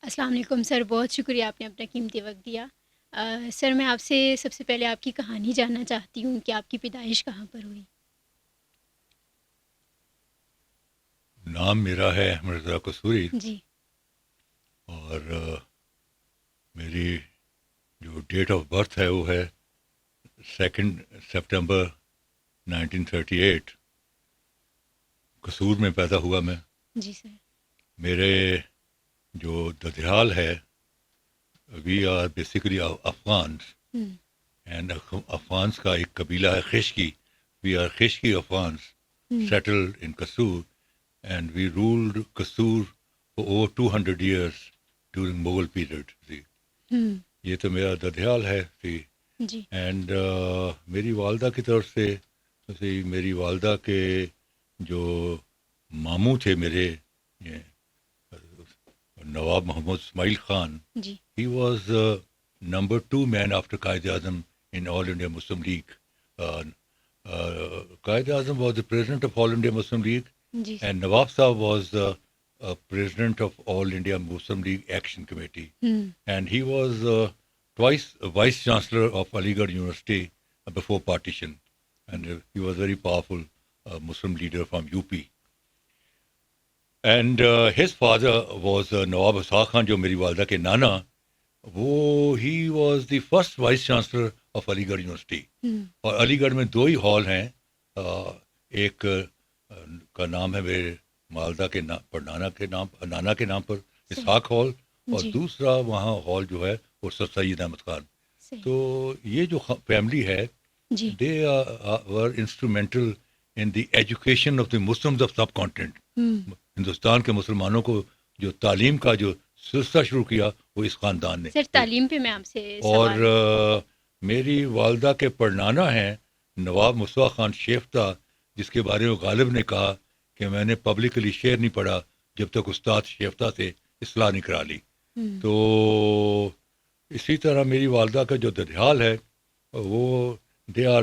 السلام علیکم سر، بہت شکریہ آپ نے اپنا قیمتی وقت دیا۔ سر میں آپ سے سب سے پہلے آپ کی کہانی جاننا چاہتی ہوں کہ آپ کی پیدائش کہاں پر ہوئی؟ نام میرا ہے احمد رضا قصوری، جی اور میری جو ڈیٹ آف برتھ ہے وہ ہے 2 سپٹمبر 1938۔ قصور میں پیدا ہوا میں۔ جی سر۔ میرے جو ددیال ہے، وی آر بیسیکلی افغانس، ہوں اینڈ افغانس کا ایک قبیلہ ہے خشکی۔ وی آر خشکی افغانس ہوں settled in Kasur, and we ruled Kasur for over 200 years during Mughal period. See, ہوں یہ تو میرا ددیال ہے۔ See, جی اینڈ میری والدہ کی طرف سے میری والدہ کے جو ماموں تھے میرے، یہ Nawab Muhammad Ismail Khan, ji he was number 2 man after Quaid Azam in All India Muslim League. Quaid Azam was the president of All India Muslim League, ji and Nawab Sahib was president of All India Muslim League action committee, ہوں and he was twice vice chancellor of Aligarh University before partition, and he was very powerful Muslim leader from UP. And his father was Nawab Ishaq Khan, جو میری والدہ کے نانا، وہ he was the first vice chancellor of Aligarh University. ہوں اور علی گڑھ میں 2 ہی ہال ہیں، ایک کا نام ہے میرے والدہ کے نام پر، نانا کے نام پر اسحاق ہال، اور جی دوسرا وہاں ہال جو ہے وہ سر سید احمد خان۔ صحیح تو یہ جو فیملی ہے، ji they were instrumental in the education of the Muslims of subcontinent. ہوں ہندوستان کے مسلمانوں کو جو تعلیم کا جو سلسلہ شروع کیا وہ اس خاندان نے۔ سر، تعلیم پہ میں آپ سے اور سوال میری والدہ کے پڑنانا ہیں نواب مصطفیٰ خان شیفتہ، جس کے بارے میں غالب نے کہا کہ میں نے پبلکلی شعر نہیں پڑھا جب تک استاد شیفتہ سے اصلاح نہیں کرا لی۔ ہوں تو اسی طرح میری والدہ کا جو ددیال ہے وہ they are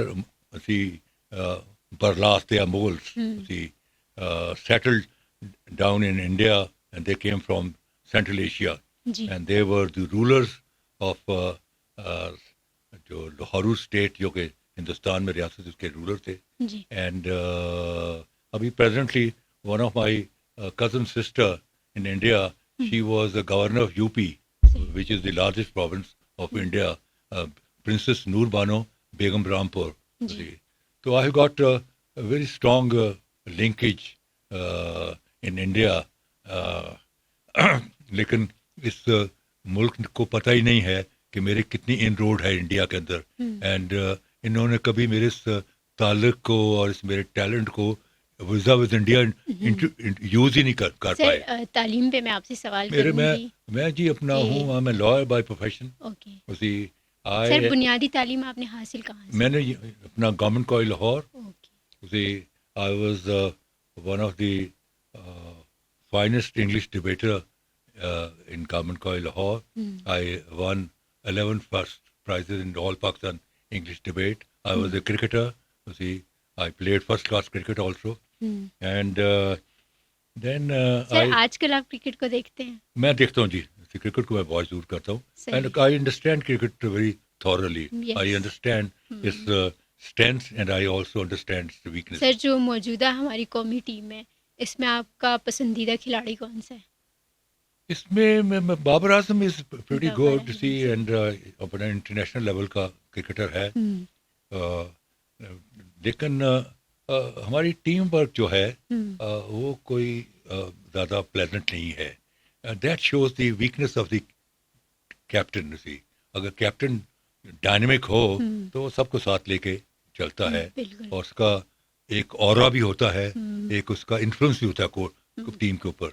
Barlas, they are Mughals settled down in India, and they came from Central Asia, جی and they were the rulers of جو لاہور اسٹیٹ، جو کہ ہندوستان میں ریاست اس کے رولر تھے۔ جی اینڈ ابھی presently one of my cousin sister in India, she was the governor of UP, which is the largest province of India, Princess Noor Bano Begum Rampur. جی So I have got a very strong linkage in India. لیکن اس ملک کو پتہ ہی نہیں ہے کہ میرے کتنی ان road ہے انڈیا کے اندر، اینڈ انہوں نے کبھی میرے اس تعلق کو اور اس میرے ٹیلنٹ کو ویزا ود انڈیا یوز ہی نہیں کر پائے۔ سر، تعلیم پہ میں آپ سے سوال میرے کروں گی۔ میں جی اپنا ہوں، میں لائر بائی پروفیشن۔ اوکے اسی سر، بنیادی تعلیم آپ نے حاصل کہاں سے؟ میں نے اپنا گورنمنٹ کالج لاہور، اوکے اسی I was one of the finest English debater in Government College Lahore. I won 11 first prizes in all Pakistan English debate. I was a cricketer. You see, I played first class cricket also. And then سر، آج کل آپ cricket کو دیکھتے ہیں؟ میں دیکھتا ہوں جی، cricket کو میں بہت ضرور کرتا ہوں، and I understand cricket very thoroughly. I understand its strength and I also understand its weakness. Sir, جو موجودہ ہماری قومی ٹیم ہے، اس میں آپ کا پسندیدہ کھلاڑی کون سا ہے؟ اس میں Babar Azam is pretty good see, and اپنا انٹرنیشنل لیول کا کرکٹر ہے، لیکن ہماری ٹیم ورک جو ہے وہ کوئی زیادہ پلیزنٹ نہیں ہے۔ That shows the weakness of the captain. See, اگر کیپٹن ڈائنمک ہو تو وہ سب کو ساتھ لے کے چلتا ہے، اور اس کا ایک اورا بھی ہوتا ہے، ایک اس کا انفلوئنس بھی ہوتا ہے ٹیم کے اوپر۔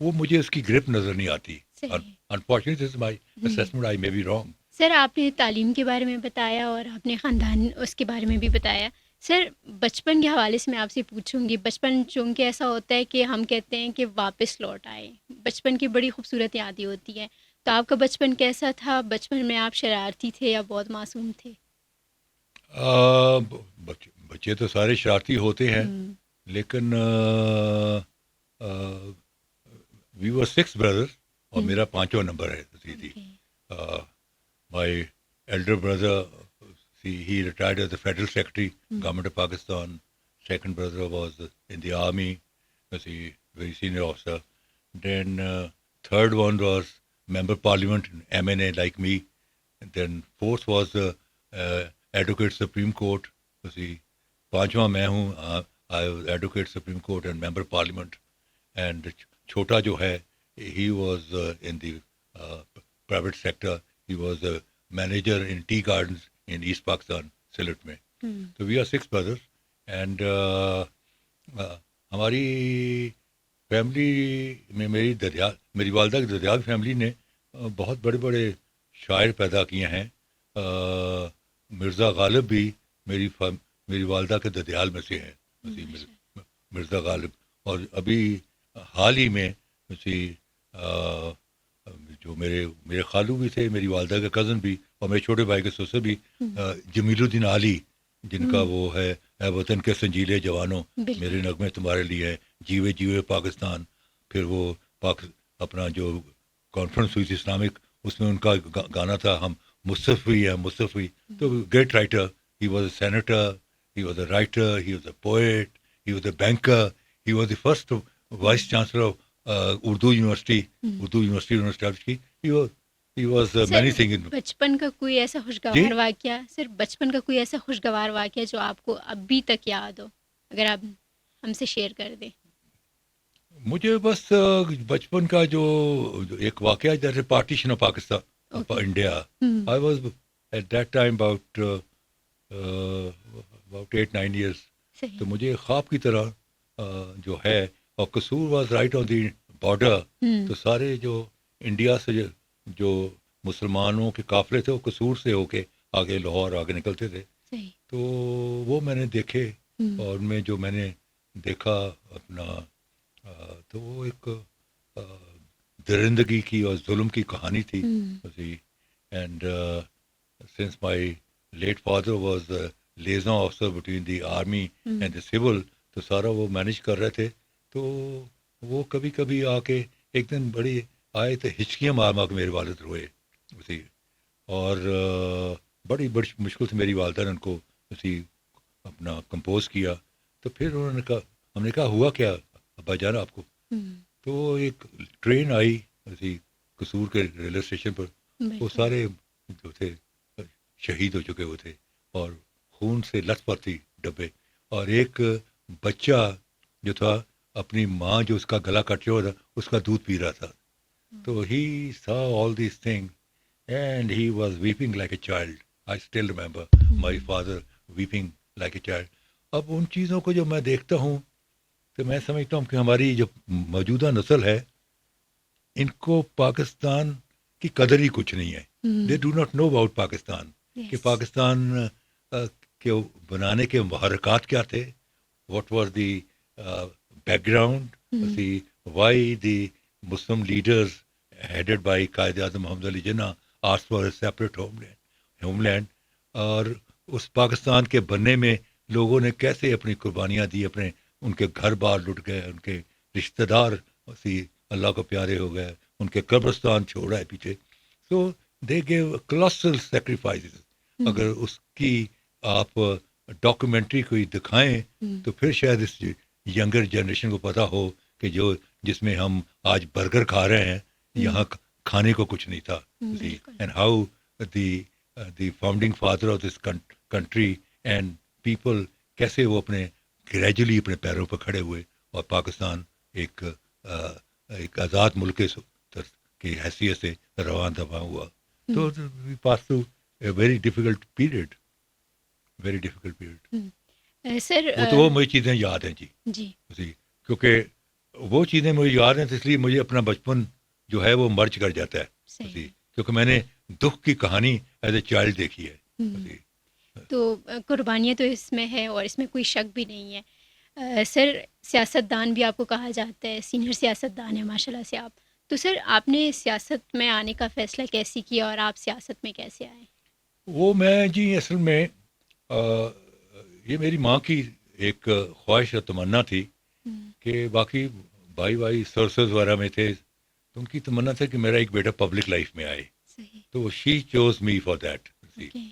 وہ مجھے اس کی گرپ نظر نہیں آتی۔ Unfortunately this is my assessment, I may be wrong. Sir, آپ نے تعلیم کے بارے میں بتایا اور آپ نے خاندان اس کے بارے میں بھی بتایا۔ سر، بچپن کے حوالے سے میں آپ سے پوچھوں گی، بچپن چونکہ ایسا ہوتا ہے کہ ہم کہتے ہیں کہ واپس لوٹ آئے، بچپن کی بڑی خوبصورت یادیں ہوتی ہیں، تو آپ کا بچپن کیسا تھا؟ بچپن میں آپ شرارتی تھے یا بہت معصوم تھے؟ بچے تو سارے شرارتی ہوتے ہیں، لیکن وی ور 6 brothers اور میرا 5واں نمبر ہے تھی. مائی elder brother, he retired as the federal secretary, government of Pakistan. Second brother was in the army, very senior officer. Then third one was member parliament, MNA like me. And then fourth was advocate Supreme Court. پانچواں میں ہوں. I was advocate Supreme Court and member parliament. And چھوٹا جو ہے, he was in the private sector. He was a manager in tea gardens in East Pakistan, Sylhet میں. So we are 6 brothers. And ہماری family میں میری والدہ کی ددیال family نے بہت بڑے بڑے شاعر پیدا کیے ہیں. مرزا غالب بھی میری والدہ کے ددیال میں سے ہیں. مرزا غالب. اور ابھی حال ہی میں جو میرے خالو بھی تھے, میری والدہ کے کزن بھی, اور میرے چھوٹے بھائی کے سسر بھی, جمیل الدین علی, جن کا وہ ہے اے وطن کے سنجیلے جوانوں, میرے نغمے تمہارے لیے ہیں, جیوے جیوے پاکستان. پھر وہ اپنا جو کانفرنس ہوئی تھی اسلامک, اس میں ان کا گانا تھا ہم مصطفی ہیں مصطفی. تو great writer. He was a senator, he was a writer, he was a poet, he was a banker, he was the first vice chancellor of Urdu university انہوں نے اسٹیبلش کی. He was many things. بچپن کا کوئی ایسا خوشگوار واقعہ, سر بچپن کا کوئی ایسا خوشگوار واقعہ جو آپ کو ابھی تک یاد ہو, اگر آپ ہم سے شیئر کر دیں. مجھے بس بچپن کا جو ایک واقعہ, جیسے partition of Pakistan India. I was at that time about 8-9 years. تو مجھے خواب کی طرح جو ہے, اور Kasur was right on the border. تو سارے جو انڈیا سے جو مسلمانوں کے قافلے تھے, وہ قصور سے ہو کے آگے لاہور آگے نکلتے تھے. تو وہ میں نے دیکھے, اور ان میں جو میں نے دیکھا اپنا, تو وہ ایک درندگی کی اور ظلم کی کہانی تھی. And since my late father was liaison officer between the army and the civil, تو سارا وہ مینیج کر رہے تھے. تو وہ کبھی کبھی آ کے ایک دن بڑی آئے تو ہچکیاں مار مار کے میرے والد روئے. اور بڑی مشکل سے میری والدہ نے ان کو اپنا کمپوز کیا. تو پھر انہوں نے کہا, ہم نے کہا ہوا کیا ابا جانا آپ کو. تو ایک ٹرین آئی قصور کے ریلوے اسٹیشن پر. وہ سارے جو تھے شہید ہو چکے وہ تھے, اور خون سے لت پت تھی ڈبے. اور ایک بچہ جو تھا, اپنی ماں جو اس کا گلا کٹ چکا تھا, اس کا دودھ پی رہا تھا. تو he saw all these things and he was weeping like a child. I still remember my father weeping like a child. اب ان چیزوں کو جو میں دیکھتا ہوں تو میں سمجھتا ہوں کہ ہماری جو موجودہ نسل ہے, ان کو پاکستان کی قدر ہی کچھ نہیں ہے. They do not know about Pakistan, کہ پاکستان کے بنانے کے محرکات کیا تھے, what was the background, why the Muslim leaders headed by Qaid Azam Muhammad Ali Jinnah asked for a separate homeland. اور اس پاکستان کے بننے میں لوگوں نے کیسے اپنی قربانیاں دی, اپنے ان کے گھر بار لٹ گئے, ان کے رشتہ دار اللہ کو پیارے ہو گئے, ان کے قبرستان چھوڑا ہے پیچھے. سو دے گیو کولوسل سیکریفائسز. اگر اس کی آپ ڈاکومنٹری کوئی دکھائیں تو پھر شاید اس ینگر جنریشن کو پتہ ہو کہ جس میں ہم آج برگر کھا رہے ہیں, یہاں کھانے کو کچھ نہیں تھا. And how the founding father of this country and people, کیسے وہ اپنے گریجولی اپنے پیروں پر کھڑے ہوئے, اور پاکستان ایک آزاد ملک کی حیثیت سے رواں دفاع ہوا. تو we passed through a very difficult period. Sir تو وہ مجھے چیزیں یاد ہیں جی, کیونکہ وہ چیزیں مجھے یاد ہیں, تو اس لیے مجھے اپنا بچپن جو ہے وہ مرج کر جاتا ہے, کیونکہ میں نے دکھ کی کہانی ایز اے چائلڈ دیکھی ہے. تو قربانیاں تو اس میں ہے, اور اس میں کوئی شک بھی نہیں ہے. سر سیاست دان بھی آپ کو کہا جاتا ہے, سینئر سیاست دان ہے ماشاء اللہ سے آپ. تو سر آپ نے سیاست میں آنے کا فیصلہ کیسے کیا, اور آپ سیاست میں کیسے آئے؟ وہ میں جی اصل میں یہ میری ماں کی ایک خواہش اور تمنا تھی کہ باقی بھائی سرسز وغیرہ میں تھے, تو ان کی تمنا تھا کہ میرا ایک بیٹا پبلک لائف میں آئے. صحیح. تو she chose me for that. Okay.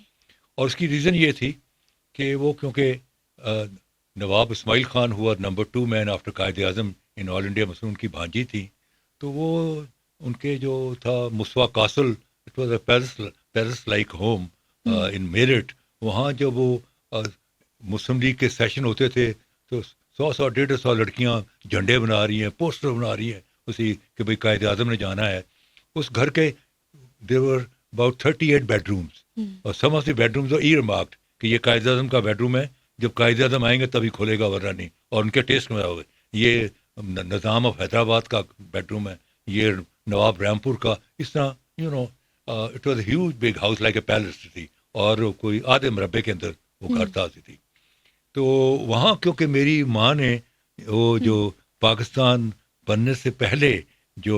اور اس کی ریزن یہ تھی کہ وہ کیونکہ نواب اسماعیل خان ہوا number 2 man after Quaid Azam in All India مسلم، ان کی بھانجی تھی. تو وہ ان کے جو تھا مسوا castle, it was a Paris like home in Meerut. وہاں جب وہ مسلم لیگ کے سیشن ہوتے تھے تو 100 150 لڑکیاں جھنڈے بنا رہی ہیں، پوسٹر بنا رہی ہیں اسی کہ بھائی قائد اعظم نے جانا ہے. اس گھر کے دیور اباؤٹ 38 بیڈ رومس، اور some of the bedrooms he remarked کہ یہ قائد اعظم کا بیڈ روم ہے، جب قائد اعظم آئیں گے تبھی کھولے گا ورنہ نہیں. اور ان کے ٹیسٹ میں ہوگا. یہ نظام آف حیدرآباد کا بیڈ روم ہے، یہ نواب رامپور کا. اس طرح it was a huge big house like a palace تھی، اور کوئی آدھے مربع کے اندر وہ گھر تھا تھی. تو وہاں کیونکہ میری ماں نے وہ جو پاکستان بننے سے پہلے جو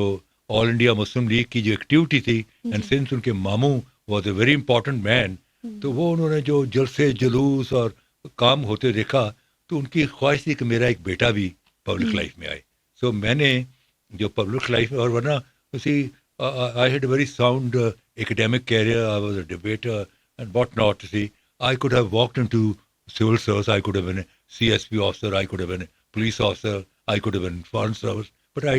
آل انڈیا مسلم لیگ کی جو ایکٹیویٹی تھی، اینڈ سنس ان کے ماموں واز اے ویری امپورٹنٹ مین، تو وہ انہوں نے جو جلسے جلوس اور کام ہوتے دیکھا تو ان کی خواہش تھی کہ میرا ایک بیٹا بھی پبلک لائف میں آئے. سو میں نے جو پبلک لائف میں، اور ورنہ اسی I had a very sound academic career. I was a debater and what not. See, I could have walked into civil service. I could have been a CSP officer. I could have been a police officer. I could have been foreign service. But I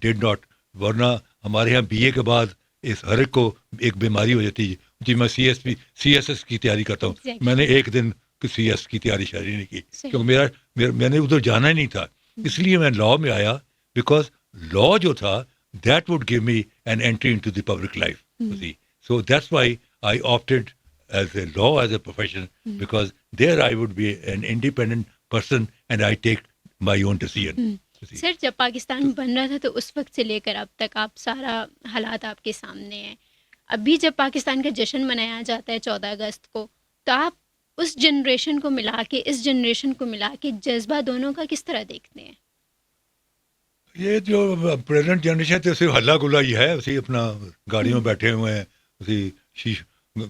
did not. ورنہ ہمارے یہاں BA کے بعد اس ہر ایک کو ایک بیماری ہو جاتی ہے جی میں CSS کی تیاری کرتا ہوں. میں نے ایک دن CS کی تیاری شادی نہیں کی کیونکہ میں نے ادھر جانا ہی نہیں تھا. اس لیے میں لاء میں آیا، بیکاز لاء جو تھا that would give me an entry into the public life. See, so that's why I opted as a law as a profession, because there I would be an independent person and I take my own decision. سر جب پاکستان بن رہا تھا تو اس وقت سے لے کر اب تک آپ سارا حالات آپ کے سامنے ہیں. ابھی جب پاکستان کا جشن منایا جاتا ہے 14 اگست کو، تو آپ اس جنریشن کو ملا کے اس جنریشن کو ملا کے جذبہ دونوں کا کس طرح دیکھتے ہیں؟ یہ جو پریزنٹ جنریشن ہے صرف ہلا گلا ہی ہے، اسی اپنا گاڑیوں میں بیٹھے ہوئے ہیں، اسی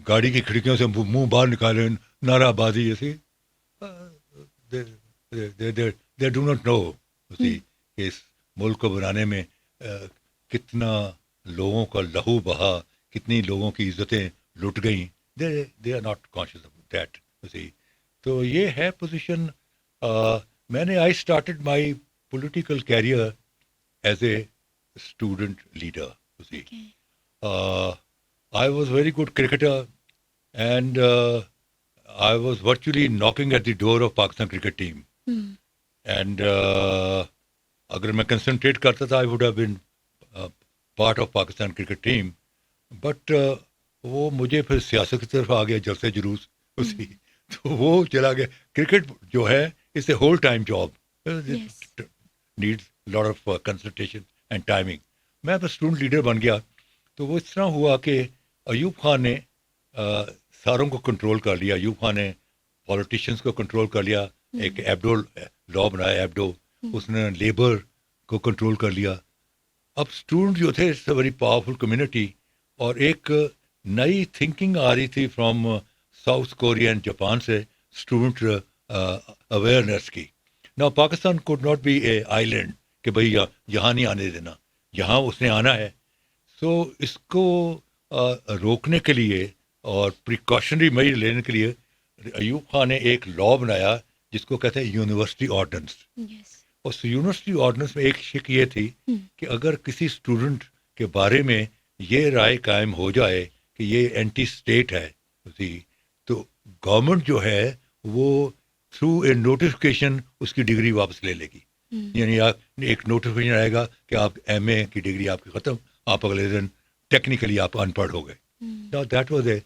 گاڑی کی کھڑکیوں سے منہ باہر نکالے نعرہ بازی ایسی. دے ڈو ناٹ نو کہ اس ملک کو بنانے میں کتنا لوگوں کا لہو بہا، کتنی لوگوں کی عزتیں لٹ گئیں. They are not conscious of that. تو یہ ہے پوزیشن. میں نے I started my political career as a student leader, you see. Okay. I was very good cricketer, and I was virtually knocking at the door of Pakistan cricket team. And agar main concentrate karta tha, I would have been part of Pakistan cricket team. But وہ مجھے پھر سیاست کی طرف آ گیا، جلسے جلوس اسی تو وہ چلا گیا. کرکٹ جو ہے it's a whole time job. Needs lot of concentration and timing. میں بس اسٹوڈنٹ لیڈر بن گیا. تو وہ اس طرح ہوا کہ ایوب خان نے ساروں کو کنٹرول کر لیا. ایوب خان نے پولیٹیشینس کو کنٹرول کر لیا. ایک ایبڈو لا بنایا، ایبڈو، اس نے لیبر کو کنٹرول کر لیا. اب اسٹوڈنٹ جو تھے it's a very powerful community, اور ایک نئی تھنکنگ آ رہی تھی from South Korea and Japan سے، اسٹوڈنٹ اویئرنیس کی. نا Pakistan could not be a island کہ بھائی یہاں نہیں آنے دینا، یہاں اس نے آنا ہے. سو اس کو روکنے کے لیے اور پریکاشنری میجر لینے کے لیے ایوب خان نے ایک لا بنایا جس کو کہتے ہیں یونیورسٹی آرڈیننس. اس یونیورسٹی آرڈیننس میں ایک شک یہ تھی کہ اگر کسی اسٹوڈنٹ کے بارے میں یہ رائے قائم ہو جائے کہ یہ اینٹی اسٹیٹ ہے، تو گورنمنٹ جو ہے وہ تھرو اے نوٹیفکیشن اس کی ڈگری واپس لے لے گی. یعنی ایک نوٹیفکیشن آئے گا کہ آپ MA کی ڈگری آپ کی ختم، آپ اگلے دن ٹیکنیکلی آپ ان پڑھ ہو گئے. That was a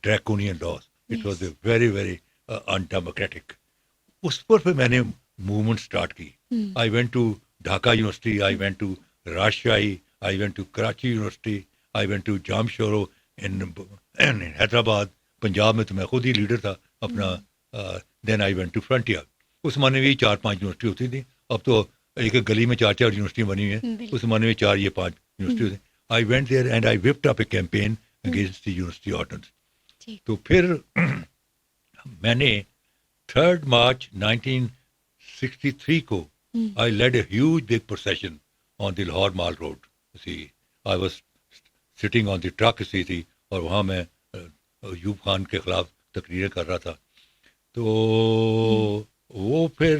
draconian laws. It was a very very undemocratic. اس پر پھر میں نے موومنٹ اسٹارٹ کی. I went to Dhaka University, I went to Rajshahi, I went to Karachi University, I went to Jam Shoro in Hyderabad. Punjab میں تو میں خود ہی لیڈر تھا اپنا. دین آئی وینٹ ٹو فرنٹیئر. اس زمانے میں 4-5 یونیورسٹی ہوتی تھیں. اب تو ایک گلی میں 4 یونیورسٹیاں بنی ہوئی ہیں. اس زمانے میں 4 یا 5 یونیورسٹی ہوتی ہیں. I went there and I whipped up a campaign against the university ordinance. تو پھر میں نے 3 مارچ 1963 کو I led a huge big procession on the Lahore Mall Road. I was sitting on the truck سی تھی اور وہاں میں ایوب خان کے خلاف تقریریں کر رہا تھا. تو وہ پھر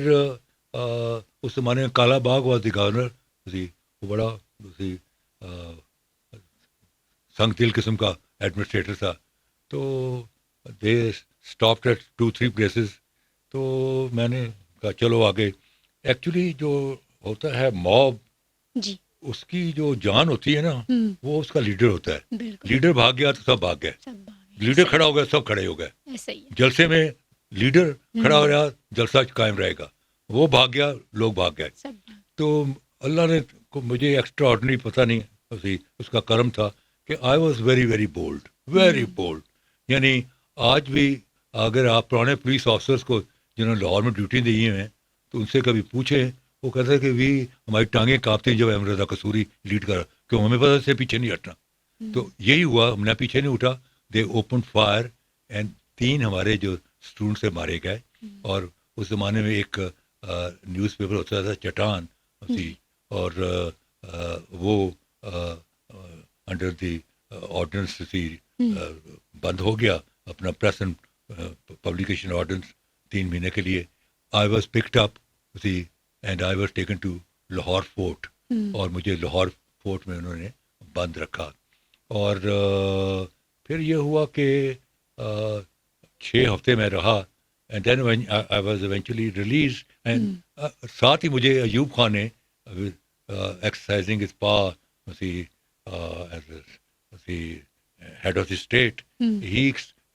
اس زمانے میں Kala Bagh was the governor سی, وہ بڑا سی سنگ دل قسم کا ایڈمنسٹریٹر تھا. تو دے اسٹاپڈ ایٹ 2-3 پلیسز. تو میں نے کہا چلو آگے. ایکچولی جو ہوتا ہے موب, جی اس کی جو جان ہوتی ہے نا, وہ اس کا لیڈر ہوتا ہے. بالکل لیڈر بھاگ گیا تو سب بھاگ گئے, سب بھاگ لیڈر کھڑا ہو گیا سب کھڑے ہو گئے. ایسا ہی ہے. جلسے میں لیڈر کھڑا ہو رہا, جلسہ قائم رہے گا. وہ بھاگ گیا, لوگ بھاگ گئے. سب بھاگ. تو اللہ نے مجھے ایکسٹرا آرڈنری پتہ نہیں اس کا کرم تھا کہ I was very very bold, very bold. یعنی آج بھی اگر آپ پرانے پولیس آفیسرس کو جنہوں نے لاہور میں ڈیوٹی دی ہیں تو ان سے کبھی پوچھیں, وہ کہتے ہیں کہ ہماری ٹانگیں کانپتی ہیں جب احمد رضا قصوری لیڈ کر, کیوں ہمیں پتہ سے پیچھے نہیں ہٹنا. تو یہی ہوا, ہم نے پیچھے نہیں اٹھا. دے اوپن فائر اینڈ 3 ہمارے جو اسٹوڈنٹ سے مارے گئے. اور اس زمانے میں ایک نیوز پیپر ہوتا تھا چٹان تھی, اور وہ انڈر دی آرڈیننس تھی بند ہو گیا اپنا پریس اینڈ پبلیکیشن آرڈیننس 3 مہینے کے لیے. I was picked up see and I was taken to Lahore fort, اور مجھے لاہور فورٹ میں انہوں نے بند رکھا. اور پھر یہ ہوا کہ 6 ہفتے میں رہا, and then I was eventually release. And ساتھ ہی مجھے ایوب خان نے exercising as power head of the state, he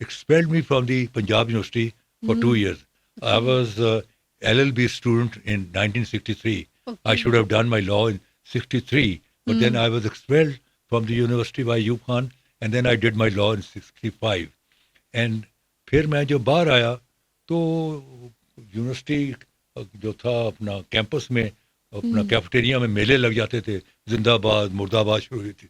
expelled me from the Punjab University for 2 years. I was LLB student in 1963. Okay. I should have done my law in 63, but then I was expelled from the university by Ayub Khan, and then I did my law in 65. And پھر میں جو باہر آیا تو university جو تھا اپنا campus میں اپنا کیفیٹیریا میں میلے لگ جاتے تھے, زندہ آباد مرد آباد شروع ہوئی تھی.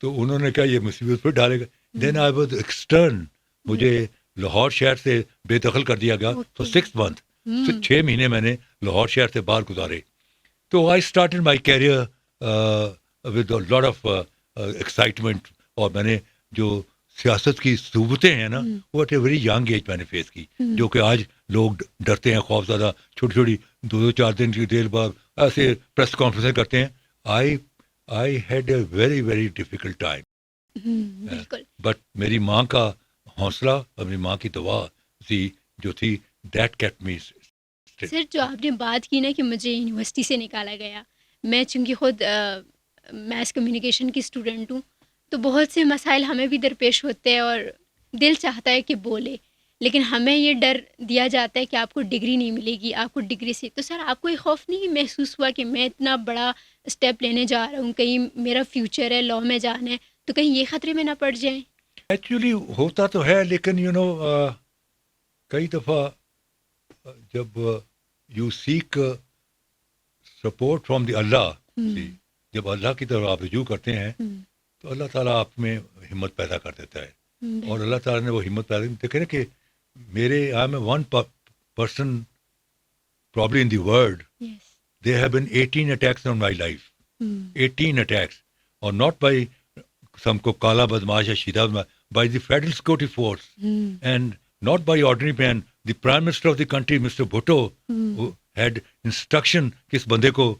تو انہوں نے کہا یہ مصیبت پہ ڈالے گا. دین آئی واز ایکسٹرن, مجھے لاہور شہر سے بے دخل کر دیا گیا فار 6 months. 6 مہینے میں نے لاہور شہر سے باہر گزارے. تو I started my career with lot of excitement. اور میں نے جو سیاست کی صعوبتیں ہیں نا, وہ at a very young age میں نے فیس کی, جو کہ آج لوگ ڈرتے ہیں, خوف زدہ, چھوٹی چھوٹی 2-4 دن کی دیر بعد ایسے پریس کانفرنسیں کرتے ہیں. I had a very, very difficult time. بالکل. But میری ماں کا حوصلہ اور میری ماں کی دعا جو تھی that kept me. سر جو آپ نے بات کی نا کہ مجھے یونیورسٹی سے نکالا گیا, میں چونکہ خود میس کمیونیکیشن کی اسٹوڈنٹ ہوں, تو بہت سے مسائل ہمیں بھی درپیش ہوتے ہیں اور دل چاہتا ہے کہ بولے, لیکن ہمیں یہ ڈر دیا جاتا ہے کہ آپ کو ڈگری نہیں ملے گی, آپ کو ڈگری سے. تو سر آپ کو یہ خوف نہیں محسوس ہوا کہ میں اتنا بڑا اسٹیپ لینے جا رہا ہوں, کہیں میرا فیوچر ہے, لاء میں جانا ہے, تو کہیں یہ خطرے میں نہ پڑ جائیں؟ ایکچولی ہوتا تو ہے, لیکن کئی دفعہ جب you seek support from the Allah, جب اللہ کی طرف آپ رجوع کرتے ہیں تو اللہ تعالیٰ آپ میں ہمت پیدا کر دیتا ہے. اور اللہ تعالیٰ نے وہ ہمت پیدا کی. دیکھیں نا کہ میرے I am one person probably in the world. Yes. There have been 18 attacks on my life. 18 attacks. Or not by some ko kala badmash or shida badmash, by the federal security force. And not by ordinary man. The Prime Minister of the country, Mr. Bhutto, who had instruction kis bande ko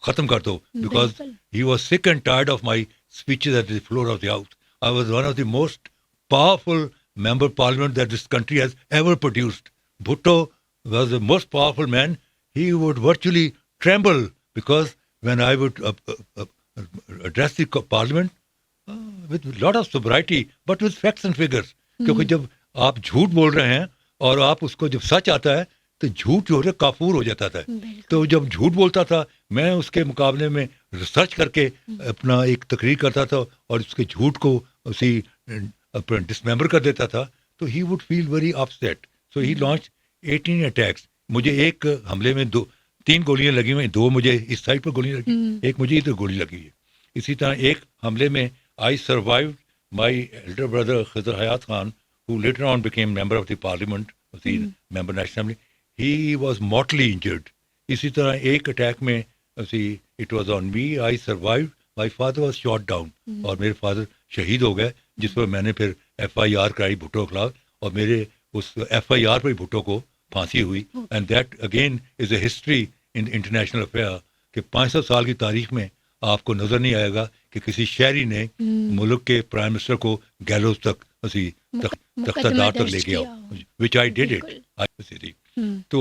khatam kar do, because he was sick and tired of my speeches at the floor of the house. I was one of the most powerful member of parliament that this country has ever produced. Bhutto was the most powerful man. He would virtually tremble because when I would address the parliament with a lot of sobriety, but with facts and figures. کیونکہ جب آپ جھوٹ بول رہے ہیں اور آپ اس کو جب سچ آتا ہے تو جھوٹ جو ہے کافور ہو جاتا تھا. تو جب جھوٹ بولتا تھا میں اس کے مقابلے میں ریسرچ کر کے اپنا ایک تقریر کرتا تھا اور اس کے جھوٹ کو اسی ڈسممبر کر دیتا تھا. تو he would feel very upset. So he launch 18 attacks. مجھے ایک حملے میں 3 گولیاں لگی ہوئی, 2 مجھے اس سائڈ پر گولی لگی, ایک مجھے ادھر گولی لگی ہے. اسی طرح ایک حملے میں آئی سروائیوڈ مائی ایلڈر بردر خضر حیات Khan, who later on became member of the parliament, of the member national assembly. He was mortally injured. اسی طرح ایک اٹیک میں it was on me, I survived, my father was shot down, اور میرے father شہید ہو گئے, جس پر میں نے پھر FIR کرائی بھٹو کے خلاف, اور میرے اس FIR پر بھٹو کو پھانسی ہوئی. And that again is a history in international affair, کہ 500 سال کی تاریخ میں آپ کو نظر نہیں آئے گا کہ کسی شہری نے ملک کے پرائم منسٹر کو گیلوز تک تختہ دار تک لے گیا, وچ آئی ڈیڈ اٹ. تو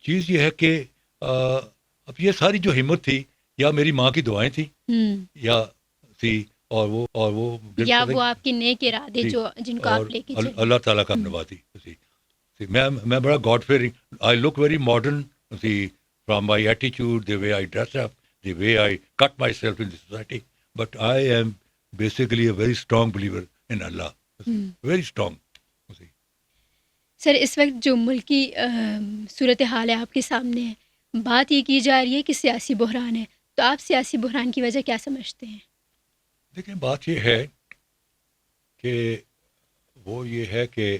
چیز یہ ہے کہ اب یہ ساری جو ہمت تھی, یا میری ماں کی دعائیں تھیں, یا تھی, اور وہ یا وہ آپ کے نیک ارادے جو جن کو آپ لے کے چلے, اللہ تعالیٰ کا نوازی. میں بڑا God fearing, I look very modern from my ایٹیچیوڈ, the way I dress up, the way I cut myself in society, but I am basically a very strong believer in Allah, very strong. Sir اس وقت جو ملکی صورتحال ہے آپ کے سامنے ہے, بات یہ کی جا رہی ہے کہ سیاسی بحران ہے, تو آپ سیاسی بحران کی وجہ کیا سمجھتے ہیں؟ دیکھیں, بات یہ ہے کہ وہ یہ ہے کہ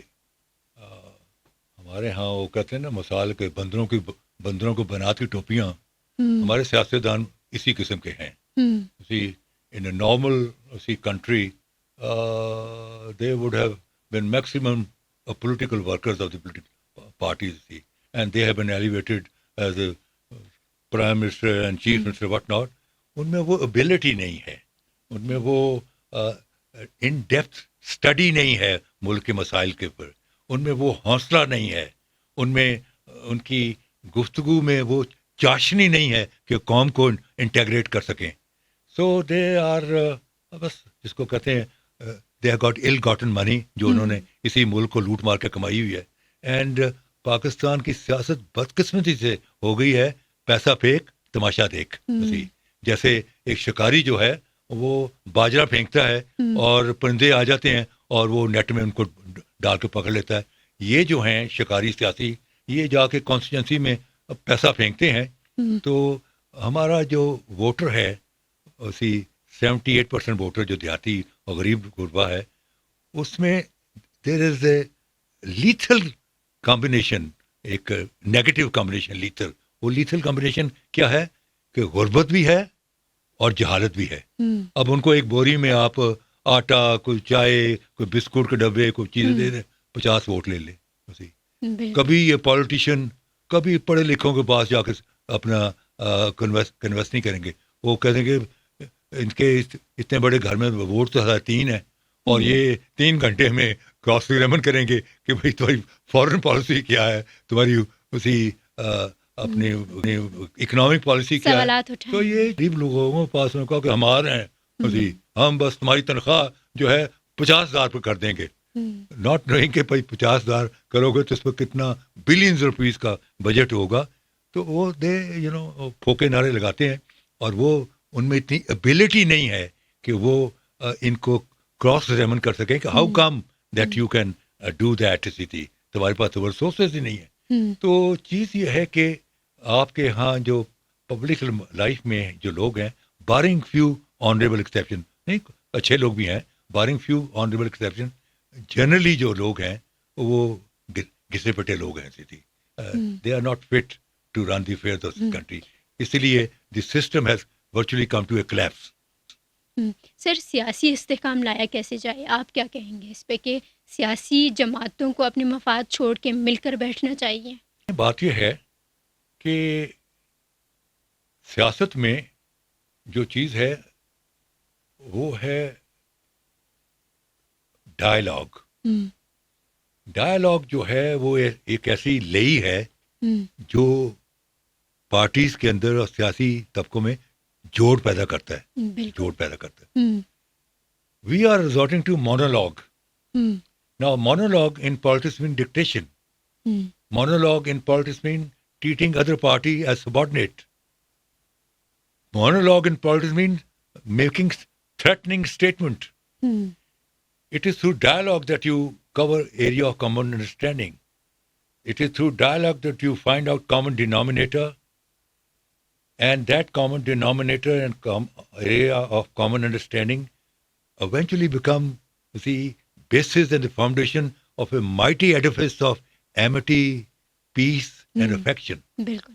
ہمارے ہاں وہ کہتے ہیں نا مثال کے بندروں کو بناتی ٹوپیاں, ہمارے سیاستدان اسی قسم کے ہیں. In a normal country they would have been maximum political workers of the political parties, and they have been elevated as a prime minister and chief minister, what not. ان میں وہ ابیلٹی نہیں ہے, ان میں وہ ان ڈیپتھ اسٹڈی نہیں ہے ملک کے مسائل کے اوپر, ان میں وہ حوصلہ نہیں ہے, ان میں ان کی گفتگو میں وہ چاشنی نہیں ہے کہ قوم کو انٹیگریٹ کر سکیں. سو دے آر بس جس کو کہتے ہیں they have got ill gotten money, جو انہوں نے اسی ملک کو لوٹ مار کے کمائی ہوئی ہے. اینڈ پاکستان کی سیاست بدقسمتی سے ہو گئی ہے پیسہ پھینک تماشا دیکھ. جیسے ایک شکاری جو ہے وہ باجرہ پھینکتا ہے اور پرندے آ جاتے ہیں اور وہ نیٹ میں ان کو ڈال کے پکڑ لیتا ہے. یہ جو ہیں شکاری سیاسی, یہ جا کے کانسٹیچوئنسی میں پیسہ پھینکتے ہیں. تو ہمارا جو ووٹر ہے اسی 78% ووٹر جو دیہاتی اور غریب غربا ہے, اس میں دیر از اے لیتھل کمبینیشن, ایک نیگیٹو کمبینیشن لیتھل. وہ لیتھل کمبینیشن کیا ہے کہ غربت بھی ہے اور جہالت بھی ہے. اب ان کو ایک بوری میں آپ آٹا, کوئی چائے, کوئی بسکٹ کے ڈبے, کوئی چیزیں دے دیں, 50 ووٹ لے لے. کبھی یہ پالیٹیشین کبھی پڑھے لکھوں کے پاس جا کے اپنا کنویسٹ نہیں کریں گے. وہ کہیں گے ان کے اتنے بڑے گھر میں ووٹ تو 3 ہیں, اور یہ 3 گھنٹے میں کراس ایگزامن کریں گے کہ بھائی تمہاری فارن پالیسی کیا ہے, تمہاری اسی اپنی اکنامک پالیسی کیا ہے. تو یہ غریب لوگوں کے پاس کہا کہ ہمارے ہیں, ہم بس تمہاری تنخواہ جو ہے 50,000 پہ کر دیں گے, ناٹ نوئنگ کہ بھائی 50,000 کرو گے تو اس پہ کتنا بلینز روپیز کا بجٹ ہوگا. تو وہ پھوکے نعرے لگاتے ہیں, اور وہ ان میں اتنی ابیلٹی نہیں ہے کہ وہ ان کو کراس ایگزامن کر سکیں کہ how come that you can do that. تمہارے پاس تو ریسورسز ہی نہیں ہے. تو چیز یہ ہے کہ آپ کے ہاں جو پبلک لائف میں جو لوگ ہیں, بارنگ فیو آنریبل ایکسیپشن, نہیں اچھے لوگ بھی ہیں, barring few honourable exception, generally جو لوگ ہیں وہ گھسے پٹے لوگ ہیں. They are not fit to run the affairs of this country. اسی لیے the system has virtually come to a collapse. Sir سیاسی استحکام لایا کیسے جائے, آپ کیا کہیں گے اس پہ کہ سیاسی جماعتوں کو اپنے مفاد چھوڑ کے مل کر بیٹھنا چاہیے؟ بات یہ ہے کہ سیاست میں جو چیز ہے وہ ہے ڈائلاگ. ڈائلاگ جو ہے وہ ایک ایسی لئی ہے جو پارٹیز کے اندر اور سیاسی طبقوں میں جوڑ پیدا کرتا ہے. We are resorting to monologue. Now monologue in politics mean dictation. Monologue in politics mean treating other party as subordinate. Monologue in politics mean making threatening statement. It is through dialogue that you cover area of common understanding. It is through dialogue that you find out common denominator, and that common denominator and area of common understanding eventually become the basis and the foundation of a mighty edifice of amity, peace and affection. بالکل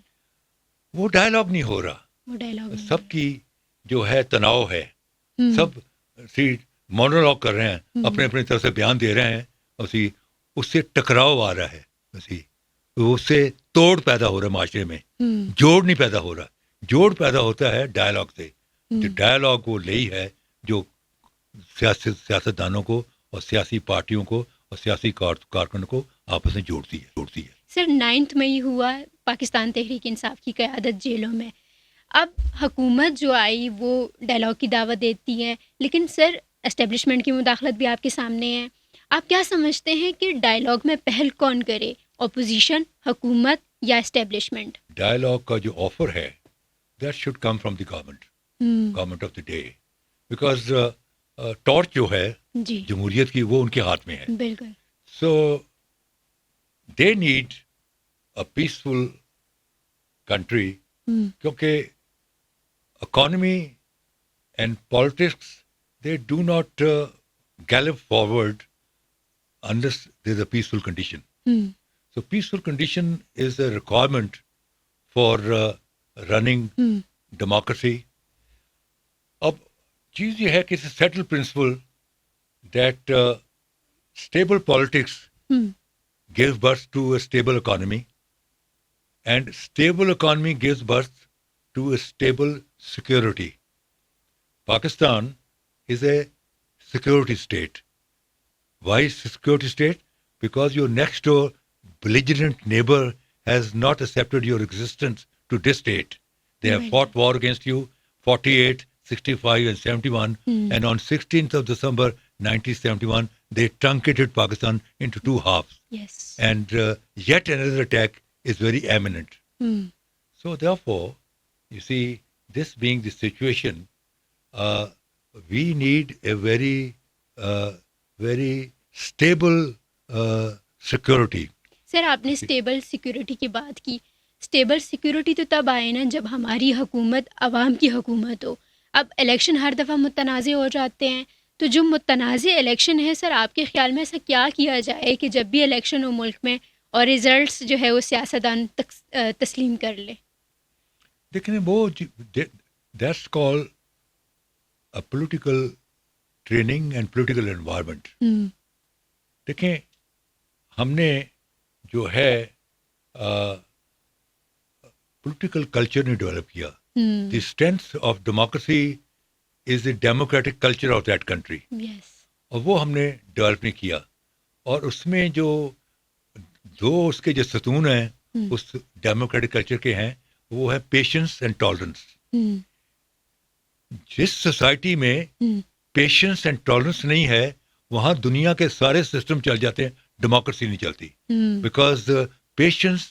وہ dialogue نہیں ہو رہا. وہ dialogue سب کی جو ہے تناؤ ہے, سب مونولوگ کر رہے ہیں, اپنے اپنے طرف سے بیان دے رہے ہیں, اس سے ٹکراؤ آ رہا ہے, اس سے توڑ پیدا ہو رہا ہے معاشرے میں, جوڑ نہیں پیدا ہو رہا. جوڑ پیدا ہوتا ہے ڈائلاگ سے. جو ڈائلاگ وہ لئی ہے جو سیاستدانوں کو اور سیاسی پارٹیوں کو اور سیاسی کارکنوں کو آپس میں جوڑتی ہے. سر 9 مئی ہوا پاکستان تحریک انصاف کی قیادت جیلوں میں. اب حکومت جو آئی وہ ڈائلاگ کی دعوت دیتی ہے, لیکن سر اسٹیبلشمنٹ کی مداخلت بھی آپ کے سامنے ہے. آپ کیا سمجھتے ہیں کہ ڈائلاگ میں پہل کون کرے, اپوزیشن, حکومت یا اسٹیبلشمنٹ؟ ڈائلاگ کا جو آفر ہے that should come from the government of the day, because torch جو ہے جی جمہوریت کی وہ ان کے ہاتھ میں ہے. بالکل. So they need a peaceful country, کیونکہ economy and politics they do not gallop forward unless there is a peaceful condition. So peaceful condition is a requirement for running democracy. اب چیز یہ ہے کہ it's a settled principle that stable politics gives birth to a stable economy, and stable economy gives birth to a stable security. Pakistan is a security state. Why is security state? Because your next door belligerent neighbor has not accepted your existence to this date. They have fought war against you 48, 65 and 71, and on 16th of December 1971 they truncated Pakistan into two halves. Yes. And yet another attack is very imminent. So therefore, you see, this being the situation, we need a very stable security. سر آپ نے stable security کی بات کی. Stable security تو تب آئے نا جب ہماری حکومت عوام کی حکومت ہو. اب الیکشن ہر دفعہ متنازع ہو جاتے ہیں, تو جو متنازع الیکشن ہے سر, آپ کے خیال میں ایسا کیا کیا جائے کہ جب بھی الیکشن ہو ملک میں اور ریزلٹس جو ہے وہ سیاستدان تسلیم کر لے؟ دیکھیں وہ that's call a political training and political environment. دیکھیں ہم نے جو ہے political culture نے ڈیولپ کیا. The strength of democracy is the democratic culture of that country. Yes. اور وہ ہم نے ڈیولپ نہیں کیا, اور اس میں جو دو اس کے جو ستون ہیں اس ڈیموکریٹک کلچر کے ہیں وہ ہے پیشنس اینڈ ٹالرنس. جس سوسائٹی میں پیشنس اینڈ ٹالرنس نہیں ہے وہاں دنیا کے سارے سسٹم چل جاتے ہیں, ڈیموکریسی نہیں چلتی. Because patience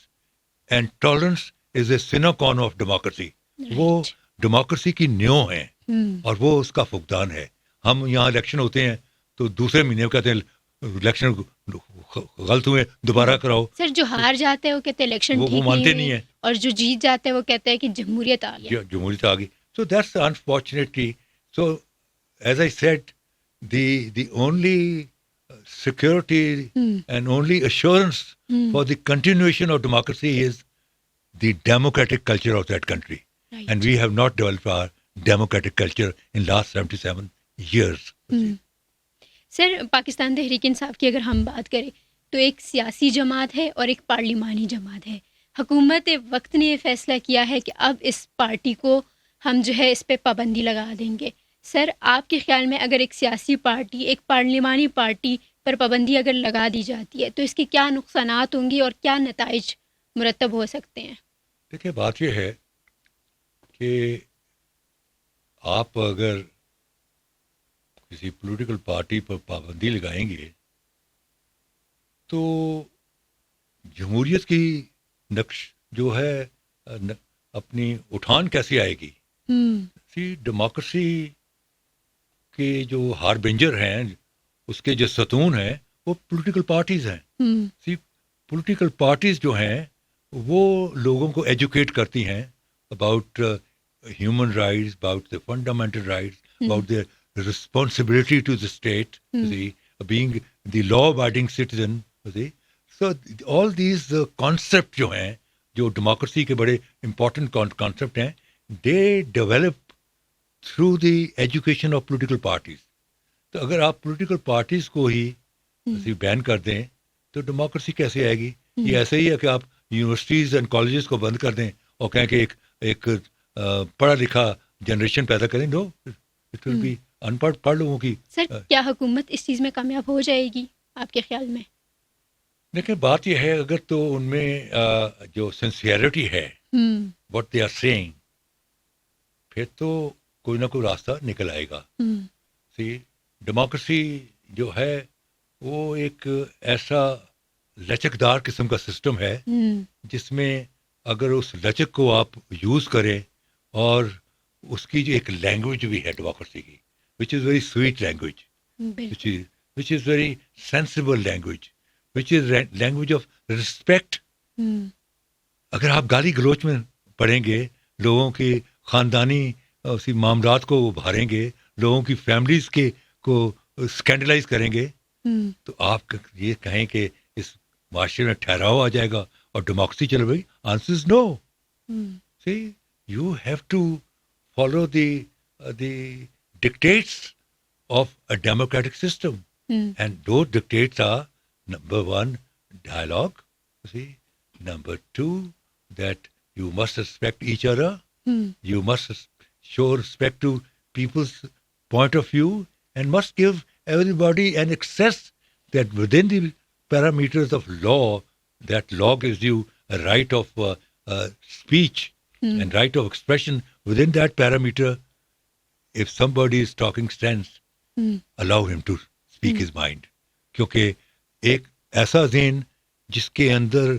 and tolerance is a sine qua non of democracy. وہ ڈیموکریسی کی نیو ہیں اور وہ اس کا فقدان ہے. ہم یہاں الیکشن ہوتے ہیں تو دوسرے مہینے کہتے ہیں الیکشن غلط ہوئے, دوبارہ کراؤ. سر جو ہار جاتے ہیں وہ کہتے ہیں الیکشن وہ مانتے نہیں ہیں, اور جو جیت جاتے ہیں وہ کہتے ہیں کہ جمہوریت آ گئی. جمہوریت آ گئی. So that's unfortunately. So as I said, the only security and only assurance for the continuation of democracy is the democratic culture of that country. Right. And we have not developed our democratic culture in last 77 years. سر پاکستان تحریک انصاف کی اگر ہم بات کریں تو ایک سیاسی جماعت ہے اور ایک پارلیمانی جماعت ہے. حکومت وقت نے یہ فیصلہ کیا ہے کہ اب اس پارٹی کو ہم جو ہے اس پہ پابندی لگا دیں گے. سر آپ کے خیال میں اگر ایک سیاسی پارٹی, ایک پارلیمانی پارٹی پر پابندی اگر لگا دی جاتی ہے تو اس کے کیا نقصانات ہوں گے اور کیا نتائج مرتب ہو سکتے ہیں؟ دیکھیے بات یہ ہے کہ آپ اگر کسی پولیٹیکل پارٹی پر پابندی لگائیں گے تو جمہوریت کی نقش جو ہے اپنی اٹھان کیسے آئے گی؟ ڈیموکریسی کے جو ہاربنجر ہیں, اس کے جو ستون ہیں وہ پولیٹیکل پارٹیز ہیں. پولیٹیکل پارٹیز جو ہیں وہ لوگوں کو ایجوکیٹ کرتی ہیں about human rights, about the fundamental rights, about the responsibility to the state, being the law-abiding citizen. So all these concepts جو ہیں, جو ڈیموکریسی کے بڑے امپورٹنٹ کانسیپٹ ہیں, they develop through the education of political parties. تو اگر آپ political parties کو ہی بین کر دیں تو ڈیموکریسی کیسے آئے گی؟ یہ ایسے ہی ہے کہ آپ یونیورسٹیز اینڈ کالجز کو بند کر دیں اور کہیں کہ ایک پڑھا لکھا جنریشن پیدا کریں. نو، اٹ ول بی ان پڑھ لوگوں کی. سر کیا حکومت اس چیز میں کامیاب ہو جائے گی آپ کے خیال میں؟ لیکن بات یہ ہے اگر تو ان میں جو سنسیئرٹی ہے واٹ دے آر سیئنگ، پھر تو کوئی نہ کوئی راستہ نکل آئے گا. سی ڈیموکریسی جو ہے وہ ایک ایسا لچکدار قسم کا سسٹم ہے جس میں اگر اس لچک کو آپ یوز کریں، اور اس کی جو ایک لینگویج بھی ہے ڈیموکریسی کی which is very sweet language, which is very sensible language, which is language of respect. اگر آپ گالی گلوچ میں پڑھیں گے، لوگوں کی خاندانی اسی معاملات کو ابھاریں گے، لوگوں کی فیملیز کے کو اسکینڈلائز کریں گے، تو آپ یہ کہیں کہ اس معاشرے میں ٹھہراؤ آ جائے گا اور ڈیموکریسی چل رہی. Answer is no. See you have to follow the dictates of a democratic system, and those dictates are number 1 dialogue, see, number 2 that you must respect each other, you must show respect to people's point of view, and must give everybody an access that within the parameters of law, that law gives you a right of speech and right of expression. Within that parameter, if somebody is talking sense, allow him to speak his mind. کیونکہ ایک ایسا ذہن جس کے اندر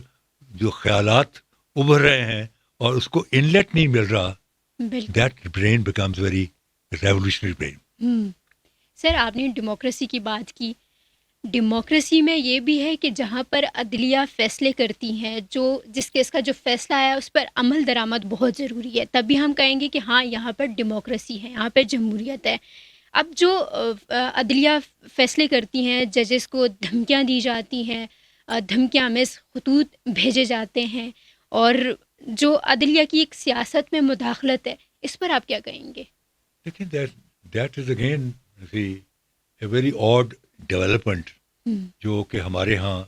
جو خیالات ابھر رہے ہیں اور اس کو انلیٹ نہیں مل رہا، that brain becomes very revolutionary brain. Sir آپ نے ڈیموکریسی کی بات کی. ڈیموکریسی میں یہ بھی ہے کہ جہاں پر عدلیہ فیصلے کرتی ہیں، جو جس کیس کا جو فیصلہ آیا اس پر عمل درآمد بہت ضروری ہے، تبھی ہم کہیں گے کہ ہاں یہاں پر ڈیموکریسی ہے، یہاں پر جمہوریت ہے. اب جو عدلیہ فیصلے کرتی ہیں، ججز کو دھمکیاں دی جاتی ہیں، دھمکیاں آمیز خطوط بھیجے جاتے ہیں، اور جو عدلیہ کی ایک سیاست میں مداخلت ہے، اس پر آپ کیا کہیں گے؟ لیکن that is again a very odd development جو کہ ہمارے ہاں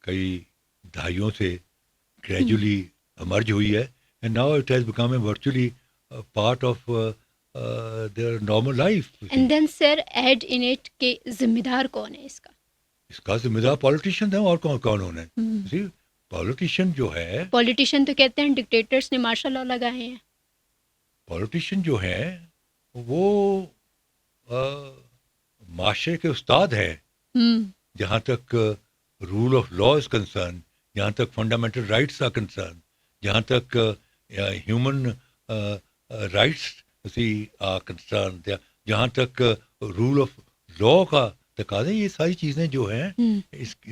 کئی دہائیوں سے گریجولی امرج ہوئی ہے، and now it has become a virtually part of their normal life. And then sir add in it کہ ذمہ دار کون ہے اس کا ذمہ دار پولیٹیشین ہیں، اور کون ہونا ہے؟ پولیٹیشین جو ہے، پولیٹیشین تو کہتے ہیں ڈکٹیٹرس نے مارشل لا لگائے ہیں. پولیٹیشین جو ہے وہ معاشرے کے استاد ہیں. جہاں تک rule of law is concern, جہاں تک فنڈامنٹل رائٹس آر کنسرن، جہاں تک ہیومن رائٹس کنسرن، جہاں تک رول آف لا کا تقاضا، یہ ساری چیزیں جو ہیں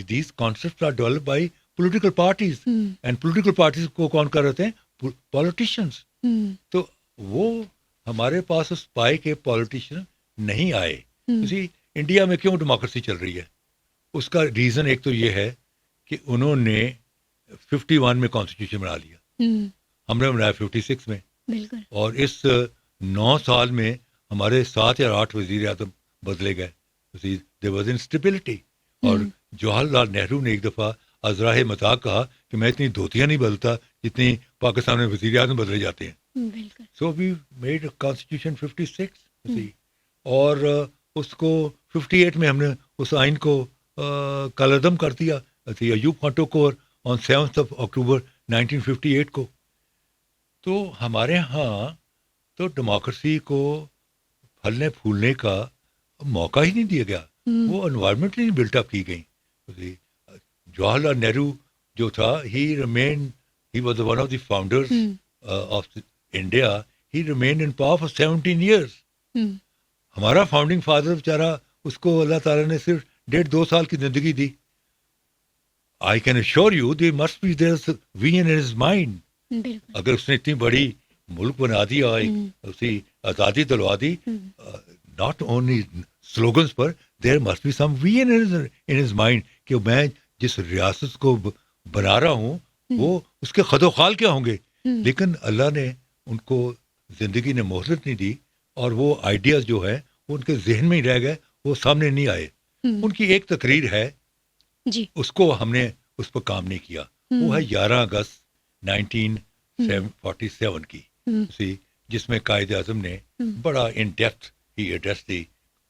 these concepts are develop by political parties, and political parties کو کون کر رہے ہیں؟ پولیٹیشینس. تو وہ ہمارے پاس اس پائے کے پولیٹیشین نہیں آئے. اسی انڈیا میں کیوں ڈیموکریسی چل رہی ہے؟ اس کا ریزن ایک تو یہ ہے کہ انہوں نے 51 میں کانسٹیٹیوشن بنا لیا، ہم نے بنایا 56 میں، اور اس 9 سال میں ہمارے 7 یا 8 وزیر اعظم بدلے گئے. there was instability. اور جواہر لال نہرو نے ایک دفعہ ازراہ مذاق کہا کہ میں اتنی دھوتیاں نہیں بدلتا جتنی پاکستان میں وزیر اعظم بدلے جاتے ہیں. سو وی میڈ کانسٹیٹیوشن 56، اور اس کو 58 میں ہم نے اس آئین کو کالعدم کر دیا. ایوب خان کو آن 7 اکتوبر 1958 کو. تو ہمارے ہاں تو ڈیموکریسی کو پھلنے پھولنے کا موقع ہی نہیں دیا گیا، وہ انوائرمنٹ نہیں بلٹ اپ کی گئی. جواہر لال نہرو جو تھا، he was one of the founders of India. He remained in power for 17 years. ہمارا فاؤنڈنگ فادر بیچارہ، اس کو اللہ تعالیٰ نے صرف 1.5-2 سال کی زندگی دی. I can assure you there must be there's vision in his mind. اگر اس نے اتنی بڑی ملک بنا دیا، اسی آزادی دلوا دی، ناٹ اونلی سلوگنس پر، there must be some vision in his mind کہ میں جس ریاست کو بنا رہا ہوں وہ اس کے خد و خال کیا ہوں گے. لیکن اللہ نے ان کو زندگی نے مہلت نہیں دی اور وہ آئیڈیاز جو ہے وہ ان کے ذہن میں ہی رہ گئے, وہ سامنے نہیں آئے. ان کی ایک تقریر ہے جی اس کو ہم نے اس پر کام نہیں کیا, وہ ہے 11 اگست 1947 کی, جس میں قائد اعظم نے بڑا in depth he address the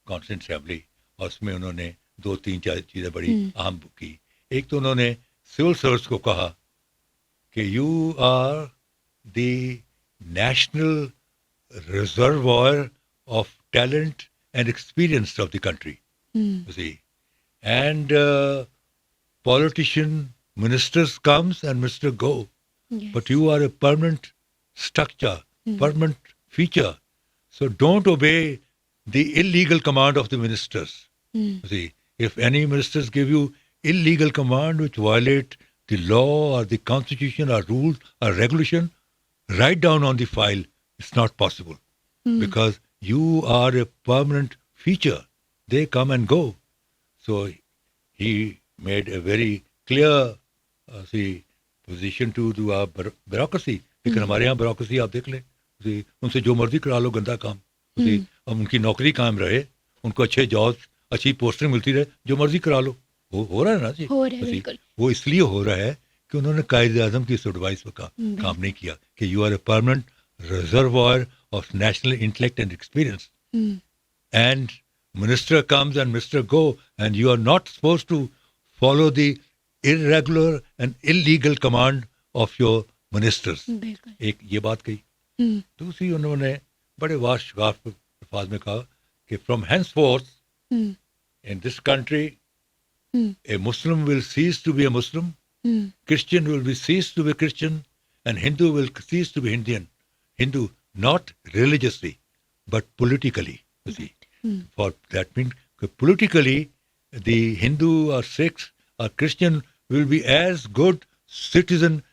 constituent assembly, اور اس میں انہوں نے 2-3 چیزیں بڑی اہم کی. ایک تو انہوں نے سول سروس کو کہا کہ you are the national reservoir of talent and experience of the country. And politician, ministers comes and minister go, but you are a permanent structure, permanent feature. So don't obey the illegal command of the ministers. See, if any ministers give you illegal command which violate the law or the constitution or rules or regulation, write down on the file. It's not possible because you are a permanent feature. They come and go. So he made a very clear position to do our bureaucracy. لیکن ہمارے یہاں bureaucracy آپ دیکھ لیں, ان سے جو مرضی کرا لو گندا کام, اب ان کی نوکری قائم رہے, ان کو اچھے جابس اچھی پوسٹنگ ملتی رہے, جو مرضی کرا لو, ہو رہا ہے نا جی. وہ اس لیے ہو رہا ہے کہ انہوں نے قائد اعظم کی اس ایڈوائس پر کام نہیں کیا کہ you are a permanent reservoir of national intellect and experience, and minister comes and minister go, and you are not supposed to follow the irregular and illegal command of your ministers. ایک یہ بات کہی. دوسری انہوں نے بڑے شگاف الفاظ میں کہا کہ from henceforth in this country a Muslim will cease to be a Muslim, Christian will be cease to be Christian, and Hindu will cease to be Hindu, not religiously but politically. You see. For that means politically the Hindu or Sikhs or Christian will be as good citizen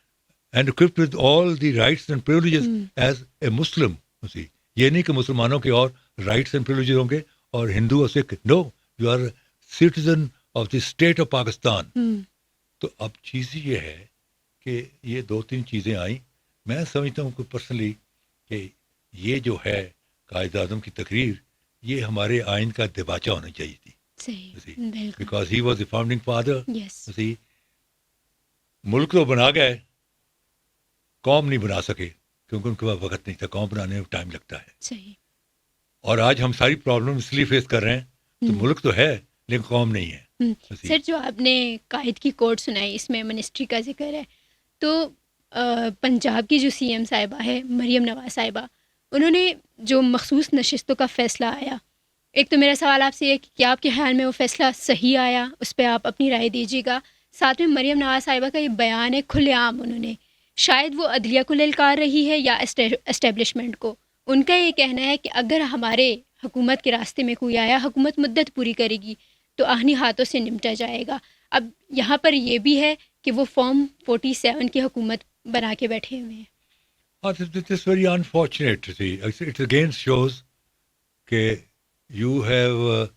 and equipped with all the rights and privileges as a Muslim. You see, یہ نہیں کہ مسلمانوں کے اور rights and privileges ہوں گے اور ہندو اور سکھ. No, you are a citizen of the state of Pakistan. تو اب چیز یہ ہے کہ یہ 2-3 چیزیں آئیں. میں سمجھتا ہوں کہ پرسنلی کہ یہ جو ہے قائد اعظم کی تقریر, یہ ہمارے آئین کا دباچہ ہونی چاہیے تھی, because he was the founding father. ملک تو بنا گئے, قوم نہیں بنا سکے کیونکہ ان کے پاس وقت نہیں تھا, قوم بنانے میں ٹائم لگتا ہے. اور آج ہم ساری پرابلم اس لیے فیس کر رہے ہیں, تو ملک تو ہے لیکن قوم نہیں ہے. سر جو آپ نے قائد کی کوٹ سنائی اس میں منسٹری کا ذکر ہے, تو پنجاب کی جو سی ایم صاحبہ ہے مریم نواز صاحبہ, انہوں نے جو مخصوص نشستوں کا فیصلہ آیا, ایک تو میرا سوال آپ سے یہ کہ کیا آپ کے خیال میں وہ فیصلہ صحیح آیا, اس پہ آپ اپنی رائے دیجیے گا. ساتھ میں مریم نواز صاحبہ کا یہ بیان ہے کھلے عام, انہوں نے شاید وہ عدلیہ کو للکار رہی ہے یا اسٹیبلشمنٹ کو. ان کا یہ کہنا ہے کہ اگر ہمارے حکومت کے راستے میں کوئی آیا, حکومت مدت پوری کرے گی تو آہنی ہاتھوں سے نمٹا جائے گا. اب یہاں پر یہ بھی ہے کہ وہ فارم 47 کی حکومت بنا کے بیٹھے ہوئے ہیں. It is very unfortunate to see. It again shows that you have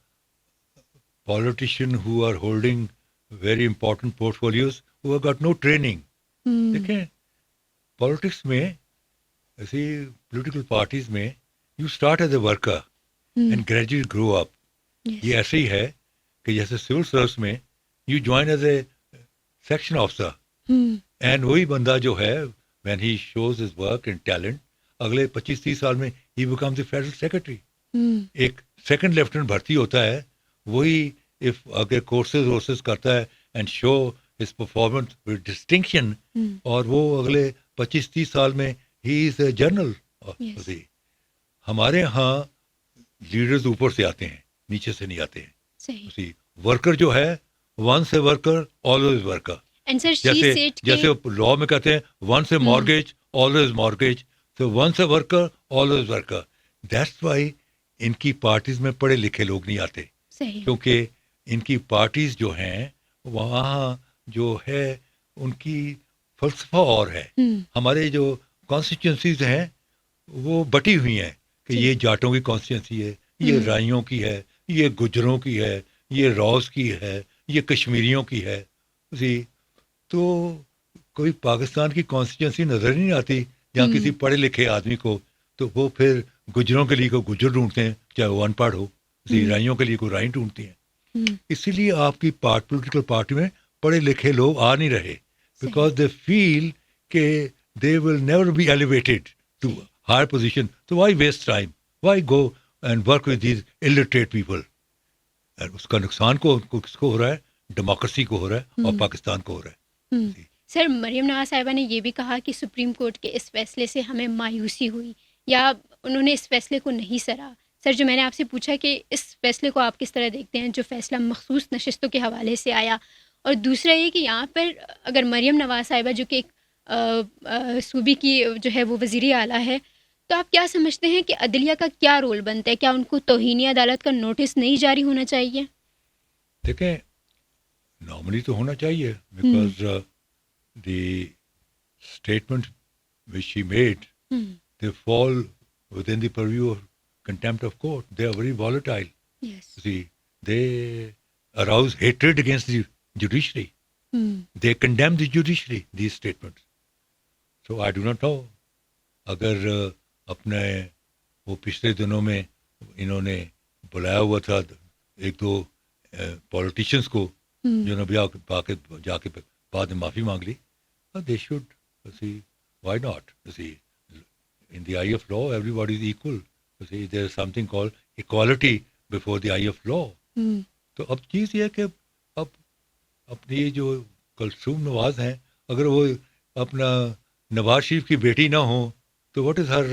politicians who are holding very important portfolios who have got no training. دیکھیں پالیٹکس میں ایسی پولیٹیکل پارٹیز میں you start as a worker and gradually grow up. یہ ایسے ہی ہے کہ جیسے civil service میں you join as a section officer and وہی بندہ جو ہے when he shows his work and talent, اگلے 25-30 سال میں he becomes the federal secretary. ایک سیکنڈ لیفٹنٹ بھرتی ہوتا ہے, وہی اگر کورسز کرتا ہے and show his performance with distinction, اور وہ اگلے 25-30 سال میں he is a general. ہمارے ہاں لیڈرز اوپر سے آتے ہیں, نیچے سے نہیں آتے ہیں. ورکر جو ہے once a worker always worker. جیسے لا میں کہتے ہیں once a mortgage always mortgage, so once a worker always worker. That's why ان کی پارٹیز میں پڑھے لکھے لوگ نہیں آتے, کیونکہ ان کی پارٹیز جو ہیں وہاں جو ہے ان کی فلسفہ اور ہے. ہمارے جو کانسٹیٹوئنسیز ہیں وہ بٹی ہوئی ہیں کہ یہ جاٹوں کی کانسٹیٹوئنسی ہے, یہ رائیوں کی ہے, یہ گجروں کی ہے, یہ راؤز کی ہے, یہ کشمیریوں کی ہے. تو کوئی پاکستان کی کانسٹیٹوئنسی نظر نہیں آتی جہاں کسی پڑھے لکھے آدمی کو تو وہ پھر گجروں کے لیے کوئی گجر ڈھونڈتے ہیں, چاہے وہ ان پڑھ ہو, رائیوں کے لیے کوئی رائیں ڈھونڈتی ہیں. اسی لیے آپ کی پولیٹیکل پارٹی میں پڑھے لکھے لوگ آ نہیں رہے, بیکاز دے فیل کہ they will never be elevated to higher position. تو why waste time, why go and work with these illiterate people. اس کا نقصان کس کو ہو رہا ہے؟ ڈیموکریسی کو ہو رہا ہے اور پاکستان کو ہو رہا ہے. سر مریم نواز صاحبہ نے یہ بھی کہا کہ سپریم کورٹ کے اس فیصلے سے ہمیں مایوسی ہوئی, یا انہوں نے اس فیصلے کو نہیں سراہا. سر جو میں نے آپ سے پوچھا کہ اس فیصلے کو آپ کس طرح دیکھتے ہیں, جو فیصلہ مخصوص نشستوں کے حوالے سے آیا, اور دوسرا یہ کہ یہاں پر اگر مریم نواز صاحبہ جو کہ ایک صوبے کی جو ہے وہ وزیر اعلیٰ ہے, تو آپ کیا سمجھتے ہیں کہ عدلیہ کا کیا رول بنتا ہے؟ کیا ان کو توہین عدالت کا نوٹس نہیں جاری ہونا چاہیے؟ دیکھیں, نارملی تو ہونا چاہیے, because the statement which she made, they fall within the purview of contempt of court. They are very volatile. Yes. See, they arouse hatred against the judiciary. They condemn the judiciary, these statements. So I do not know. اگر اپنے وہ پچھلے دنوں میں انہوں نے بلایا ہوا تھا ایک دو پولیٹیشینس کو, جو نے جا کے بعد میں معافی مانگ لی, they should see. Why not? See, in the eye of law, everybody is equal. See, there is something called equality before the eye of law. تو اب چیز یہ ہے کہ اب اپنی جو کلثوم نواز ہیں, اگر وہ اپنا نواز شریف کی بیٹی نہ ہوں, تو what is her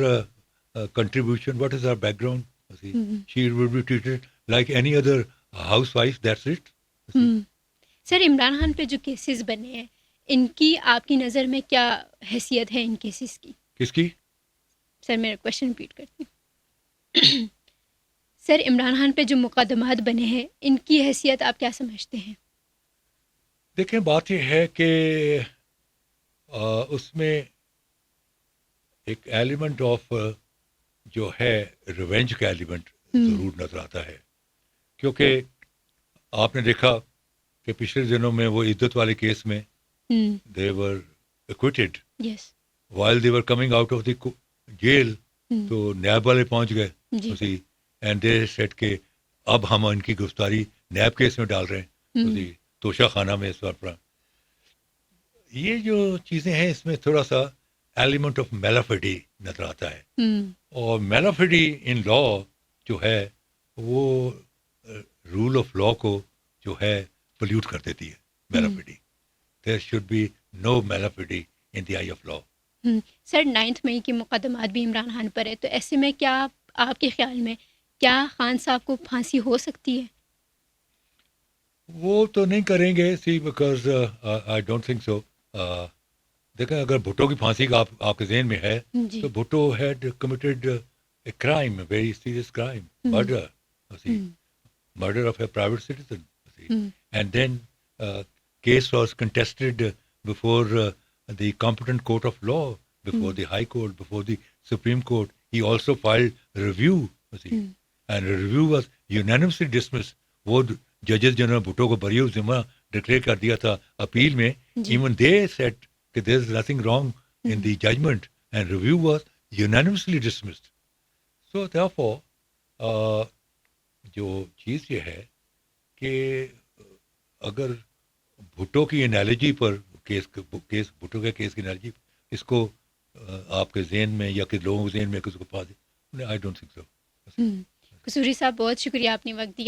contribution? What is her background? See, she will be treated like any other housewife. That's it. سر عمران خان پہ جو کیسز بنے ہیں, ان کی آپ کی نظر میں کیا حیثیت ہے ان کیسز کی؟ کس کی؟ سر میرا کویشچن ریپیٹ کرتی ہوں. سر عمران خان پہ جو مقدمات بنے ہیں, ان کی حیثیت آپ کیا سمجھتے ہیں؟ دیکھیں, بات یہ ہے کہ اس میں ایک ایلیمنٹ آف جو ہے ریونج کا ایلیمنٹ ضرور نظر آتا ہے, کیونکہ آپ نے دیکھا کہ پچھلے دنوں میں وہ عدت والے کیس میں they were acquitted. Yes. While they were coming out of the jail, تو نیب والے پہنچ گئے اسی, and they said کہ اب ہم ان کی گرفتاری نیب کیس میں ڈال رہے ہیں اسی توشہ خانہ میں. اس وقت یہ جو چیزیں ہیں, اس میں تھوڑا سا ایلیمنٹ آف میلافیڈی نظر آتا ہے, اور میلافیڈی ان لا جو ہے وہ رول آف لا کو جو ہے پلیوٹ کر دیتی ہے. میلافیڈی, there should be no malafide in the eye of law. سر 9 مئی کی مقدمات بھی عمران خان پر ہے, تو ایسے میں کیا آپ کے خیال میں کیا خان صاحب کو پھانسی ہو سکتی ہے؟ وہ تو نہیں کریں گے, see because I don't think so. دیکھیں, اگر بھٹو کی پھانسی کا آپ کے ذہن میں ہے, تو Bhutto had committed a crime, a very serious crime, murder of a private citizen, and then case was contested before the competent court of law, before the High Court, before the Supreme Court. He also filed review, and a review was unanimously dismissed. وہ judges جنہوں نے بھٹو کو بری ذمہ declare کر دیا تھا appeal میں, even they said کہ there is nothing wrong in the judgment, and review was unanimously dismissed. So therefore جو چیز یہ ہے کہ اگر بھٹو کی انالوجی پر بھٹو کے کیس کی انالوجی اس کو آپ کے ذہن میں یا کہ لوگوں کے ذہن میں کسی کو پا دے, I don't think so. Kasuri Sahib بہت شکریہ, آپ نے وقت دیا.